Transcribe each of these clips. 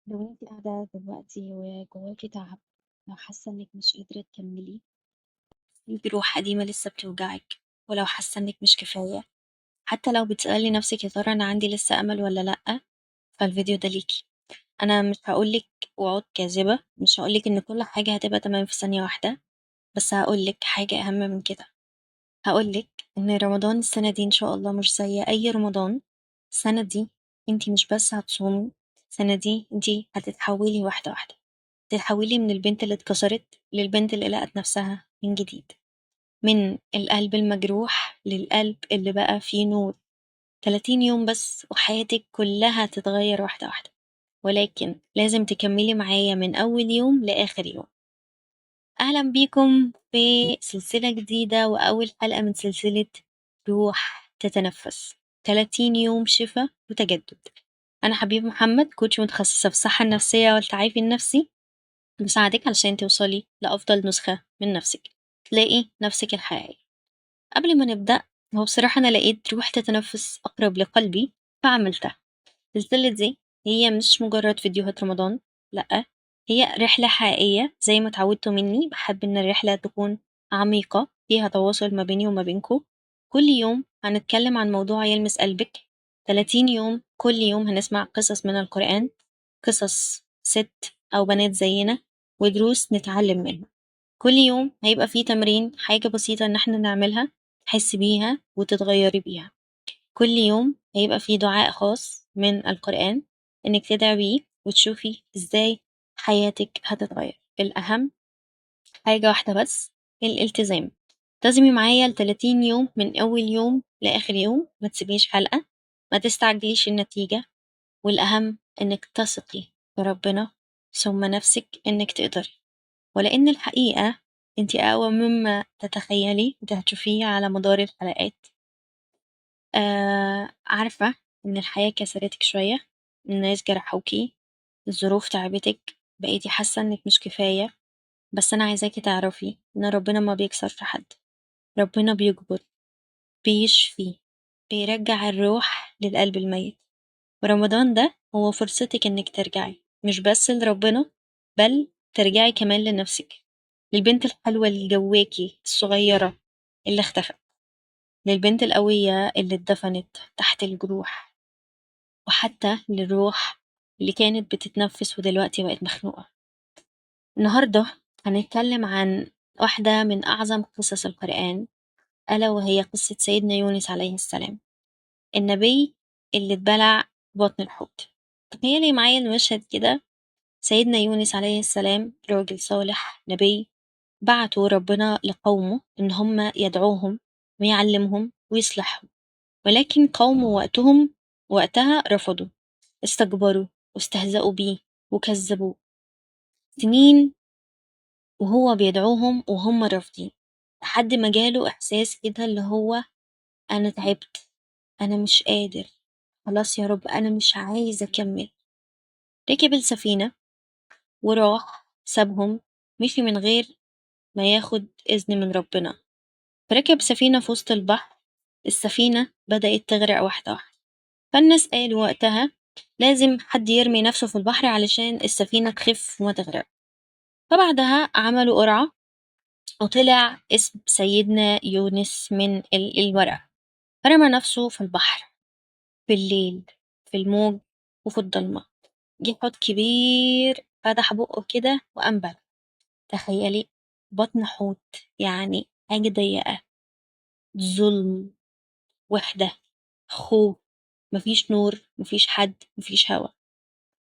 لو انت قاعدة دلوقتي وجواكي تعب، لو حاسة انك مش قادرة تكملي، في روح قديمة لسه بتوجعك، ولو حاسة انك مش كفاية، حتى لو بتسألي نفسك يا ترى انا عندي لسه امل ولا لأ، فالفيديو ده ليكي. انا مش هقولك وعود كاذبة، مش هقولك ان كل حاجة هتبقى تمام في ثانية واحدة، بس هقولك حاجة اهم من كده. هقولك ان رمضان السنة دي ان شاء الله مش زي اي رمضان. السنة دي انتي مش بس هتصومي، السنة دي انتي هتتحولي واحدة واحدة، تتحولي من البنت اللي اتكسرت للبنت اللي لقت نفسها من جديد، من القلب المجروح للقلب اللي بقى فيه نور. 30 يوم بس وحياتك كلها تتغير واحدة واحدة، ولكن لازم تكملي معايا من أول يوم لآخر يوم. أهلا بيكم في سلسلة جديدة وأول حلقة من سلسلة روح تتنفس، 30 يوم شفاء وتجدد. أنا حبيب محمد، كوتش متخصصة في الصحة النفسية والتعافي النفسي، بساعدك علشان توصلي لأفضل نسخة من نفسك، تلاقي نفسك الحقيقية. قبل ما نبدأ، هو بصراحة أنا لقيت روح تتنفس أقرب لقلبي فعملتها. السلسلة دي هي مش مجرد فيديوهات رمضان، لأ، هي رحلة حقيقية زي ما اتعودتوا مني. بحب إن الرحلة تكون عميقة، فيها تواصل ما بيني وما بينكو. كل يوم هنتكلم عن موضوع يلمس قلبك. 30 يوم كل يوم هنسمع قصص من القرآن، قصص ست أو بنات زينا، ودروس نتعلم منها. كل يوم هيبقى فيه تمرين، حاجة بسيطة إن احنا نعملها تحس بيها وتتغيري بيها. كل يوم هيبقى فيه دعاء خاص من القرآن إنك تدعي بيه وتشوفي إزاي حياتك هتتغير. الأهم حاجة واحدة بس، الالتزام. التزمي معايا ال30 يوم من أول يوم لآخر يوم، ما تسيبيش حلقة، ما تستعجليش النتيجة، والأهم إنك تثقي في ربنا ثم نفسك إنك تقدري. ولأن الحقيقة انتِ أقوى مما تتخيلي، انتِ هتشوفيه على مدار الحلقات. عارفة إن الحياة كسرتِك شوية، الناس جرحوكِ، الظروف تعبتِك، بقيتِ حاسة إنِك مش كفاية، بس أنا عايزاكِ تعرفي إن ربنا ما بيكسرش حد، ربنا بيجبر، بيشفي، بيرجّع الروح للقلب الميت. ورمضان ده هو فرصتِك إنِك ترجعي، مش بس لربنا، بل ترجعي كمان لنفسِك، للبنت الحلوة اللي جواكِ الصغيرة اللي اختفت، للبنت القوية اللي اتدفنت تحت الجروح، وحتى للروح اللي كانت بتتنفس ودلوقتي بقت مخنوقة. النهاردة هنتكلم عن واحدة من أعظم قصص القرآن، ألا وهي قصة سيدنا يونس عليه السلام، النبي اللي اتبلع بطن الحوت. تخيلي معايا المشهد كده، سيدنا يونس عليه السلام راجل صالح نبي، بعته ربنا لقومه إن هم يدعوهم ويعلمهم ويصلحهم، ولكن قومه وقتها رفضوا، استكبروا واستهزأوا بيه وكذبوه سنين، وهو بيدعوهم وهم رافضين، لحد ما جاله إحساس كده اللي هو أنا تعبت، أنا مش قادر، خلاص يا رب أنا مش عايز أكمل. ركب السفينة وراح سابهم، مشي من غير ما ياخد إذن من ربنا، فركب سفينة في وسط البحر. السفينة بدأت تغرق واحدة واحدة، فالناس قالوا وقتها لازم حد يرمي نفسه في البحر علشان السفينة تخف وما تغرق. فبعدها عملوا قرعة وطلع اسم سيدنا يونس من الورق، فرمى نفسه في البحر، في الليل، في الموج وفي الضلمة. جه حوت كبير فتح بقه كده وقام بلع. تخيلي، بطن حوت، يعني حاجة ضيقة، ظلم، وحدة، خوف، مفيش نور، مفيش حد، مفيش هوا.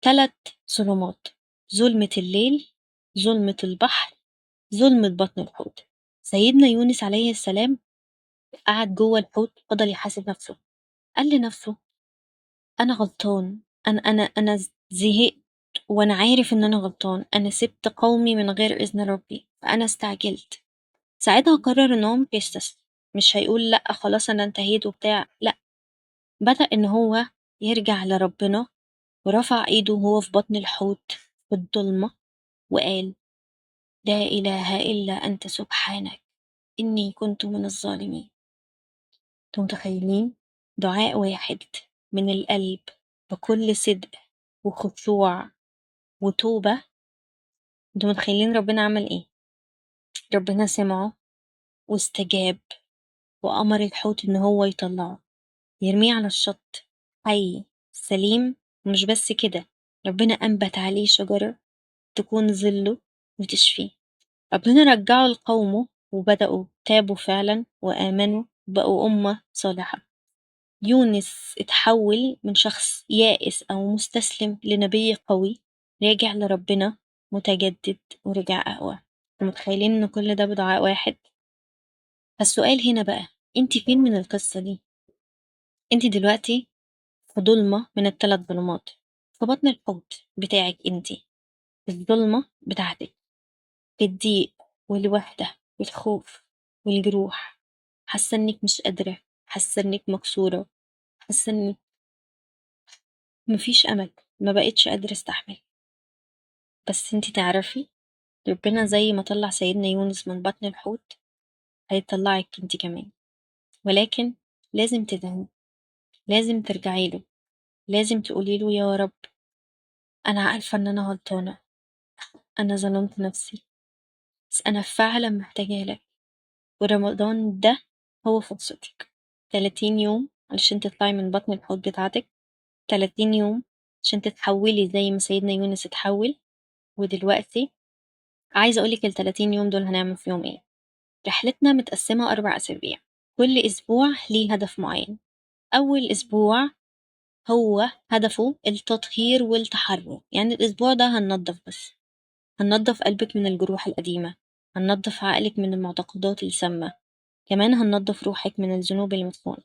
3 ظلمات، ظلمة الليل، ظلمة البحر، ظلمة بطن الحوت. سيدنا يونس عليه السلام قعد جوه الحوت، فضل يحاسب نفسه، قال لنفسه أنا غلطان، أنا زهقت، وأنا عارف إن أنا غلطان، أنا سبت قومي من غير إذن ربي، فأنا استعجلت. ساعتها قرر إن هو مش هيستسلم، مش هيقول لأ خلاص أنا انتهيت وبتاع، لأ، بدأ إن هو يرجع لربنا، ورفع إيده وهو في بطن الحوت في الضلمة وقال لا إله إلا أنت سبحانك إني كنت من الظالمين. انتوا متخيلين؟ دعاء واحد من القلب بكل صدق وخشوع وتوبة. انتوا متخيلين ربنا عمل ايه؟ ربنا سمعه واستجاب وأمر الحوت إن هو يطلعه يرميه على الشط حي سليم. ومش بس كده، ربنا أنبت عليه شجرة تكون ظله وتشفيه. ربنا رجعه لقومه وبدأوا تابوا فعلا وآمنوا بقوا أمة صالحة. يونس اتحول من شخص يائس أو مستسلم لنبي قوي راجع لربنا متجدد ورجع أقوى. متخيلين إن كل ده بدعاء واحد؟ فالسؤال هنا بقى، انت فين من القصة دي؟ انت دلوقتي في ظلمة من الثلاث ظلمات، في بطن الحوت بتاعك انت، في الظلمة بتاعتك، في الضيق والوحدة والخوف والجروح، حاسة انك مش قادرة، حاسة انك مكسورة، حاسة انك مفيش أمل، ما بقتش قادرة استحمل. بس انت تعرفي ربنا زي ما طلع سيدنا يونس من بطن الحوت هيطلعك انت كمان. ولكن لازم تدعي، لازم ترجعي له، لازم تقولي له يا رب أنا عارفة إن أنا غلطانة، أنا ظلمت نفسي، بس أنا فعلا محتاجة لك. ورمضان ده هو فرصتك. 30 يوم علشان تطلعي من بطن الحوض بتاعتك، 30 يوم عشان تتحولي زي ما سيدنا يونس اتحول. ودلوقتي عايزة أقولك ال30 يوم دول هنعمل فيهم إيه. رحلتنا متقسمة 4 أسابيع، كل أسبوع ليه هدف معين. أول أسبوع هو هدفه التطهير والتحرر، يعني الأسبوع ده هننضف بس، هننضف قلبك من الجروح القديمة، هننضف عقلك من المعتقدات السامة، كمان هننضف روحك من الذنوب المدفونة.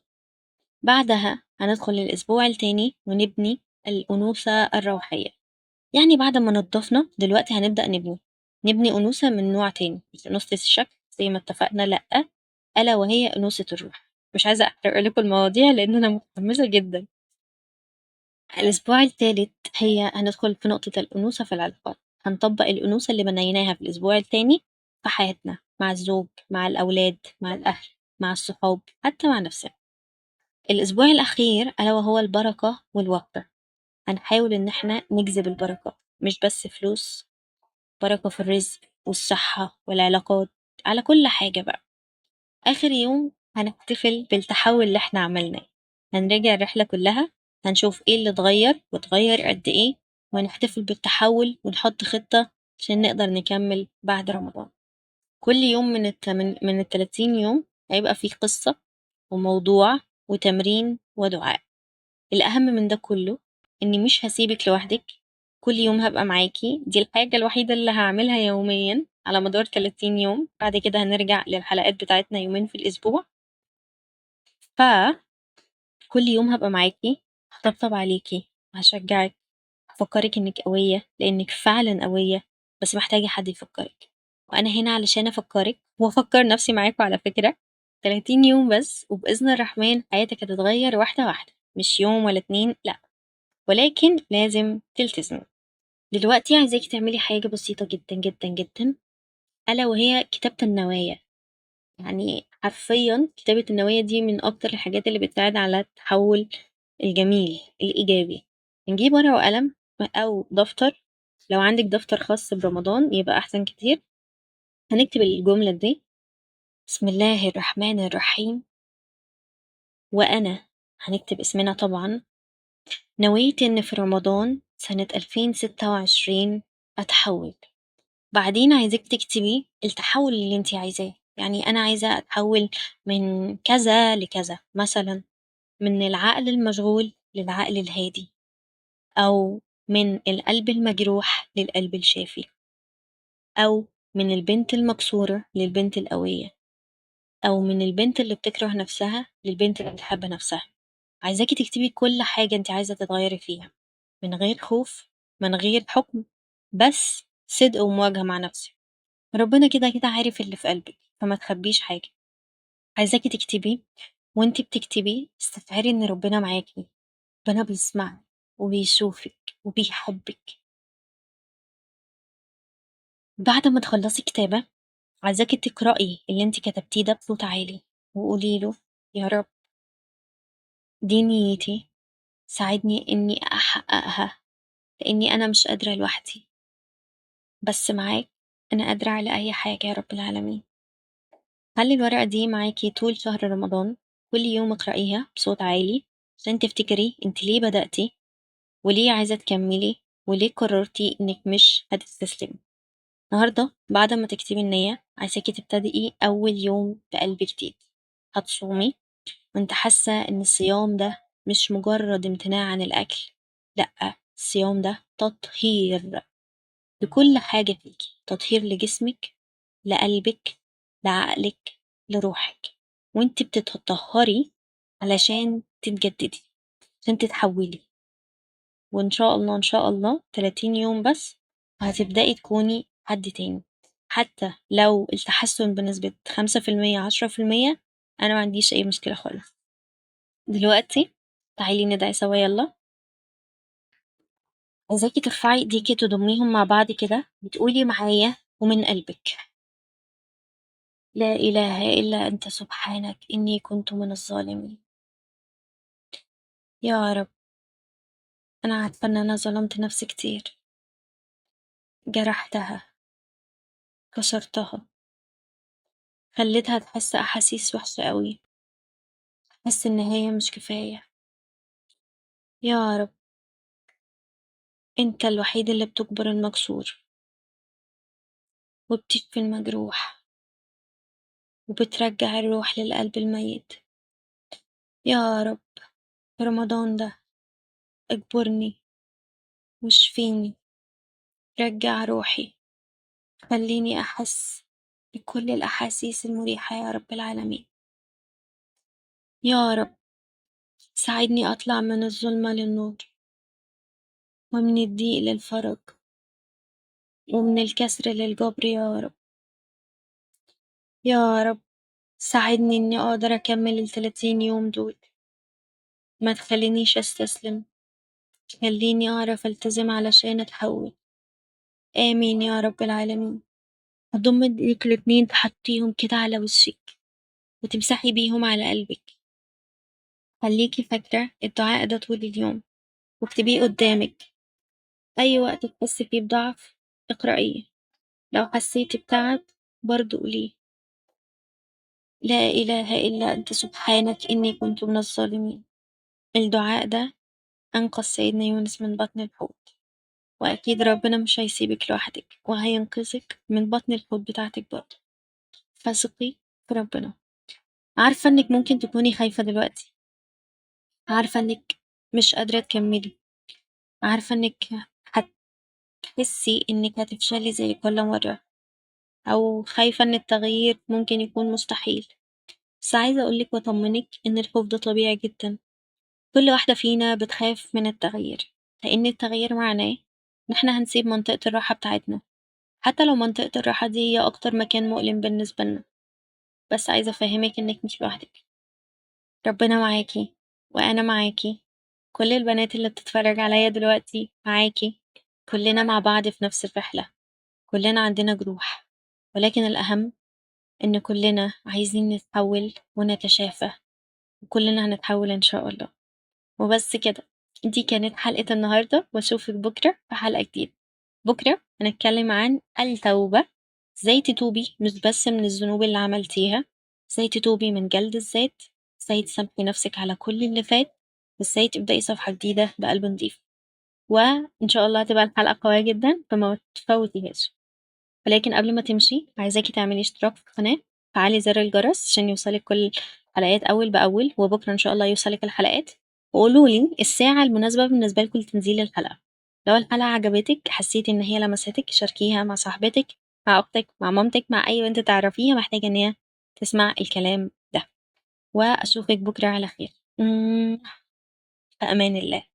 بعدها هندخل الأسبوع التاني ونبني الأنوثة الروحية. يعني بعد ما نضفنا دلوقتي هنبدأ نبني أنوثة من نوع تاني، مش أنوثة الشكل زي ما اتفقنا، لأ، ألا وهي أنوثة الروح. مش عايزة أحرق لكم المواضيع لأن أنا متحمسة جدا. الأسبوع التالت هي هندخل في نقطة الأنوثة في العلاقات، هنطبق الأنوثة اللي بنيناها في الأسبوع التاني في حياتنا، مع الزوج، مع الأولاد، مع الأهل، مع الصحاب، حتى مع نفسنا. الأسبوع الأخير ألا وهو البركة والوقت، هنحاول إن احنا نجذب البركة، مش بس فلوس، بركة في الرزق والصحة والعلاقات، على كل حاجة بقى. آخر يوم هنحتفل بالتحول اللي احنا عملناه، هنراجع الرحلة كلها، هنشوف ايه اللي اتغير واتغير قد ايه، ونحتفل بالتحول ونحط خطة عشان نقدر نكمل بعد رمضان. كل يوم من ال30 يوم هيبقى فيه قصة وموضوع وتمرين ودعاء. الأهم من ده كله إني مش هسيبك لوحدك، كل يوم هبقى معاكي، دي الحاجة الوحيدة اللي هعملها يوميا على مدار 30 يوم. بعد كده هنرجع للحلقات بتاعتنا يومين في الأسبوع. فكل يوم هبقى معاكي، هطبطب عليكي، هشجعك، هفكرك إنك قوية لأنك فعلا قوية، بس محتاجة حد يفكرك. وأنا هنا علشان أفكرك وأفكر نفسي معاكوا على فكرة. 30 يوم بس وبإذن الرحمن حياتك هتتغير واحدة واحدة، مش يوم ولا اتنين، لأ، ولكن لازم تلتزمي. دلوقتي عايزاكي تعملي حاجة بسيطة جدا جدا جدا، ألا وهي كتابة النوايا. يعني حرفيا كتابة النوايا دي من أكتر الحاجات اللي بتساعد على التحول الجميل الإيجابي. نجيب ورقة وقلم أو دفتر، لو عندك دفتر خاص برمضان يبقى أحسن كتير. هنكتب الجملة دي: بسم الله الرحمن الرحيم، وأنا، هنكتب اسمنا طبعا، نويت إن في رمضان سنة 2026 أتحول. بعدين عايزاك تكتبي التحول اللي انتي عايزاه، يعني أنا عايزة أتحول من كذا لكذا، مثلا من العقل المشغول للعقل الهادي، أو من القلب المجروح للقلب الشافي، أو من البنت المكسورة للبنت القوية، أو من البنت اللي بتكره نفسها للبنت اللي بتحب نفسها. عايزاكي تكتبي كل حاجة انتي عايزة تتغيري فيها، من غير خوف، من غير حكم، بس صدق ومواجهة مع نفسك. ربنا كده كده عارف اللي في قلبك، فما تخبيش حاجة. عايزاكي تكتبي، وانتي بتكتبي استشعري ان ربنا معاكي، ربنا بيسمعك وبيشوفك وبيحبك. بعد ما تخلصي كتابة عايزاكي تقرأي اللي انتي كتبتيه ده بصوت عالي، وقولي له يا رب دي نيتي، ساعدني اني احققها، لاني انا مش قادرة لوحدي، بس معاك أنا قادرة على أي حاجة يا رب العالمين. خلي الورقة دي معاكي طول شهر رمضان، كل يوم اقرأيها بصوت عالي عشان تفتكري انت ليه بدأتي وليه عايزة تكملي وليه قررتي انك مش هتستسلمي. النهاردة بعد ما تكتبي النية عايزاكي تبتدئي أول يوم بقلب جديد. هتصومي وانت حاسة ان الصيام ده مش مجرد امتناع عن الأكل، لأ، الصيام ده تطهير لكل حاجة فيكِ، تطهير لجسمِك، لقلبِك، لعقلِك، لروحِك، وأنتِ بتتطهري علشان تتجددي، عشان تتحولي، وإن شاء الله، إن شاء الله 30 يوم بس وهتبدئي تكوني حد تاني، حتى لو التحسن بنسبة 5%، 10%، أنا ما عنديش أي مشكلة خالص. دلوقتي تعالي ندعي سوا يلا. عايزاكِ ترفعي إيديكِ تضميهم مع بعض كده وتقولي معايا ومن قلبِك: لا إله إلا أنت سبحانك إني كنت من الظالمين. يا رب، أنا عارفة إن أنا ظلمت نفسي كتير، جرحتها، كسرتها، خليتها تحس أحاسيس وحشة أوي، تحس إن هي مش كفاية. يا رب، أنت الوحيد اللي بتجبر المكسور وبتشفي المجروح وبترجع الروح للقلب الميت. يا رب، في رمضان ده اجبرني واشفيني، رجع روحي، خليني أحس بكل الأحاسيس المريحة يا رب العالمين. يا رب، ساعدني أطلع من الظلمة للنور، ومن الضيق للفرج، ومن الكسر للجبر يا رب. يا رب، ساعدني إني أقدر أكمل ال30 يوم دول، ما تخلينيش أستسلم، خليني أعرف ألتزم علشان أتحول. آمين يا رب العالمين. هضم ايديك الاتنين تحطيهم كده على وشك وتمسحي بيهم على قلبك. خليكي فاكرة الدعاء ده طول اليوم واكتبيه قدامك. أي وقت تحسي فيه بضعف اقرأيه، لو حسيتي بتعب برضه قوليه: لا إله إلا أنت سبحانك إني كنت من الظالمين. الدعاء ده أنقذ سيدنا يونس من بطن الحوت، وأكيد ربنا مش هيسيبك لوحدك وهينقذك من بطن الحوت بتاعتك برضه. فثقي في ربنا. عارفة إنك ممكن تكوني خايفة دلوقتي، عارفة إنك مش قادرة تكملي، عارفة إنك هتحسي إنك هتفشلي زي كل مرة، أو خايفة إن التغيير ممكن يكون مستحيل. بس عايزة أقولك وأطمنك إن الخوف ده طبيعي جدا. كل واحدة فينا بتخاف من التغيير، لأن التغيير معناه إن إحنا هنسيب منطقة الراحة بتاعتنا، حتى لو منطقة الراحة دي هي أكتر مكان مؤلم بالنسبة لنا. بس عايزة أفهمك إنك مش لوحدك، ربنا معاكي وأنا معاكي، كل البنات اللي بتتفرج عليا دلوقتي معاكي، كلنا مع بعض في نفس الرحلة، كلنا عندنا جروح، ولكن الأهم إن كلنا عايزين نتحول ونتشافى، وكلنا هنتحول إن شاء الله. وبس كده، دي كانت حلقة النهاردة، وأشوفك بكرة في حلقة جديدة. بكرة هنتكلم عن التوبة، ازاي تتوبي مش بس من الذنوب اللي عملتيها، ازاي تتوبي من جلد الذات، ازاي تسامحي نفسك على كل اللي فات، وازاي تبدأي صفحة جديدة بقلب نضيف. وإن شاء الله هتبقى الحلقة قوية جدا فما تفوتيهاش. ولكن قبل ما تمشي عايزاكي تعملي اشتراك في القناة، فعلي زر الجرس عشان يوصلك كل الحلقات أول بأول، وبكرة إن شاء الله يوصلك الحلقات. وقولولي الساعة المناسبة بالنسبة لكم لتنزيل الحلقة. لو الحلقة عجبتك حسيتي إن هي لمستك شاركيها مع صاحبتك، مع أختك، مع مامتك، مع أي بنت تعرفيها محتاجة إن هي تسمع الكلام ده. وأشوفك بكرة على خير. في أمان الله.